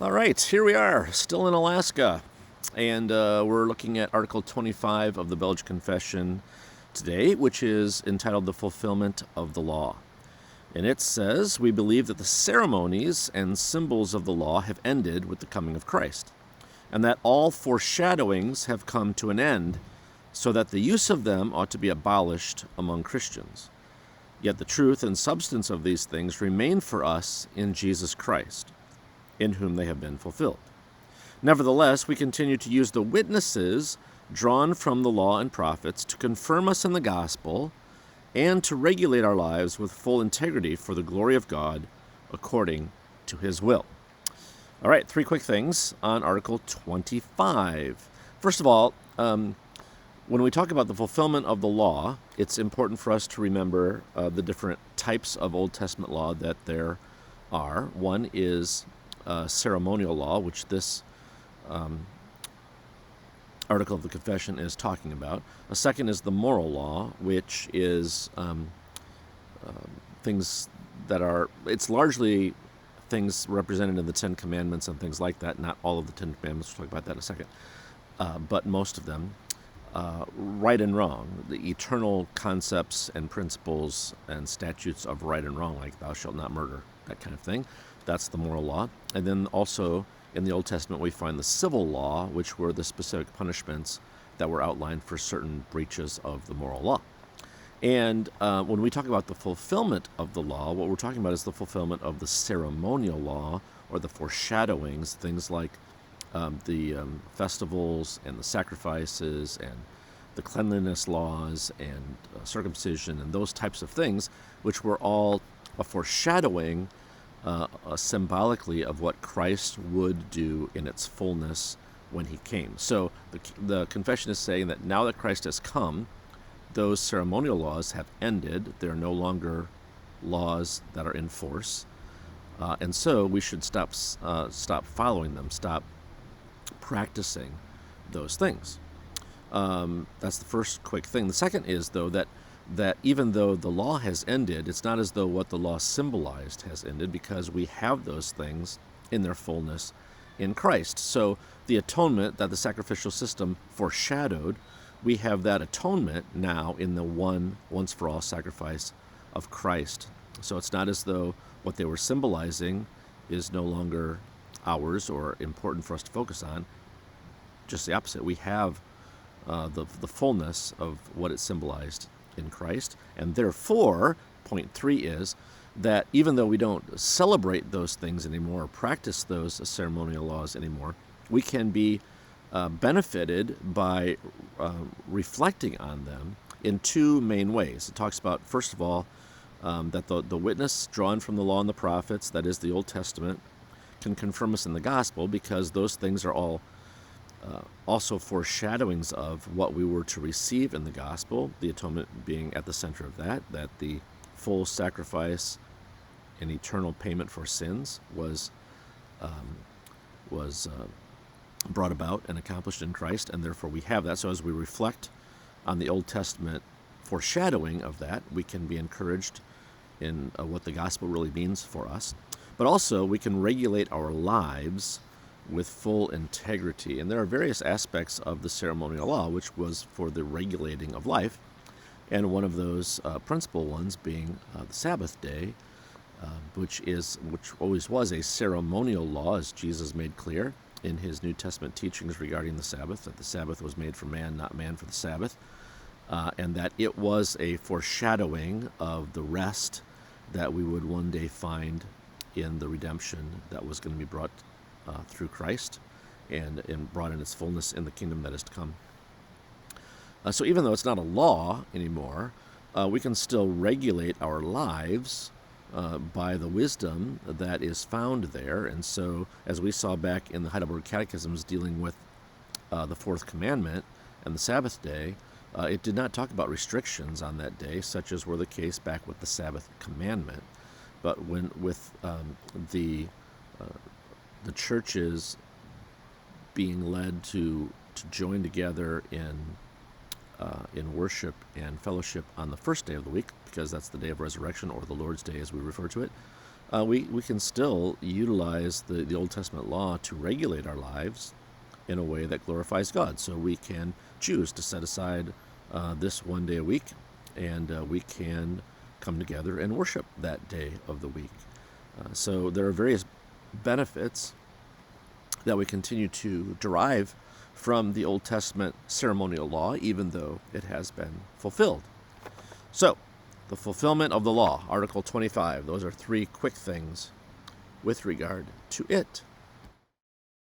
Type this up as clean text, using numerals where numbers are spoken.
All right, here we are, still in Alaska, and we're looking at Article 25 of the Belgian Confession today, which is entitled The Fulfillment of the Law. And it says, "We believe that the ceremonies and symbols of the law have ended with the coming of Christ, and that all foreshadowings have come to an end, so that the use of them ought to be abolished among Christians. Yet the truth and substance of these things remain for us in Jesus Christ, in whom they have been fulfilled. Nevertheless, we continue to use the witnesses drawn from the law and prophets to confirm us in the gospel and to regulate our lives with full integrity for the glory of God according to his will." All right, three quick things on Article 25. First of all, when we talk about the fulfillment of the law, it's important for us to remember the different types of Old Testament law that there are. One is ceremonial law, which this article of the Confession is talking about. A second is the moral law, which is things that are, it's largely things represented in the Ten Commandments and things like that. Not all of the Ten Commandments, we'll talk about that in a second, but most of them. Right and wrong, the eternal concepts and principles and statutes of right and wrong, like thou shalt not murder, that kind of thing. That's the moral law. And then also in the Old Testament, we find the civil law, which were the specific punishments that were outlined for certain breaches of the moral law. And when we talk about the fulfillment of the law, what we're talking about is the fulfillment of the ceremonial law, or the foreshadowings, things like the festivals and the sacrifices and the cleanliness laws and circumcision and those types of things, which were all a foreshadowing symbolically of what Christ would do in its fullness when he came. So the confession is saying that now that Christ has come, those ceremonial laws have ended. They're no longer laws that are in force. And so we should stop following them, stop practicing those things. That's the first quick thing. The second is, though, that even though the law has ended, it's not as though what the law symbolized has ended, because we have those things in their fullness in Christ. So the atonement that the sacrificial system foreshadowed, we have that atonement now in the once-for-all sacrifice of Christ. So it's not as though what they were symbolizing is no longer ours or important for us to focus on. Just the opposite. We have the fullness of what it symbolized in Christ. And therefore, point 3 is that even though we don't celebrate those things anymore or practice those ceremonial laws anymore, we can be benefited by reflecting on them in two main ways. It talks about, first of all, that the witness drawn from the law and the prophets, that is the Old Testament, can confirm us in the gospel, because those things are all also foreshadowings of what we were to receive in the gospel, the atonement being at the center of that the full sacrifice and eternal payment for sins was brought about and accomplished in Christ, and therefore we have that. So as we reflect on the Old Testament foreshadowing of that, we can be encouraged in what the gospel really means for us. But also we can regulate our lives with full integrity. And there are various aspects of the ceremonial law which was for the regulating of life, and one of those principal ones being the Sabbath day, which always was a ceremonial law, as Jesus made clear in his New Testament teachings regarding the Sabbath, that the Sabbath was made for man, not man for the Sabbath, and that it was a foreshadowing of the rest that we would one day find in the redemption that was going to be brought through Christ and brought in its fullness in the kingdom that is to come. So even though it's not a law anymore, we can still regulate our lives by the wisdom that is found there. And so, as we saw back in the Heidelberg Catechisms dealing with the fourth commandment and the Sabbath day, it did not talk about restrictions on that day, such as were the case back with the Sabbath commandment. But with the churches being led to join together in worship and fellowship on the first day of the week, because that's the day of resurrection, or the Lord's Day as we refer to it, we can still utilize the Old Testament law to regulate our lives in a way that glorifies God. So we can choose to set aside this one day a week, and we can come together and worship that day of the week. So there are various benefits that we continue to derive from the Old Testament ceremonial law, even though it has been fulfilled. So, the fulfillment of the law, Article 25, those are three quick things with regard to it.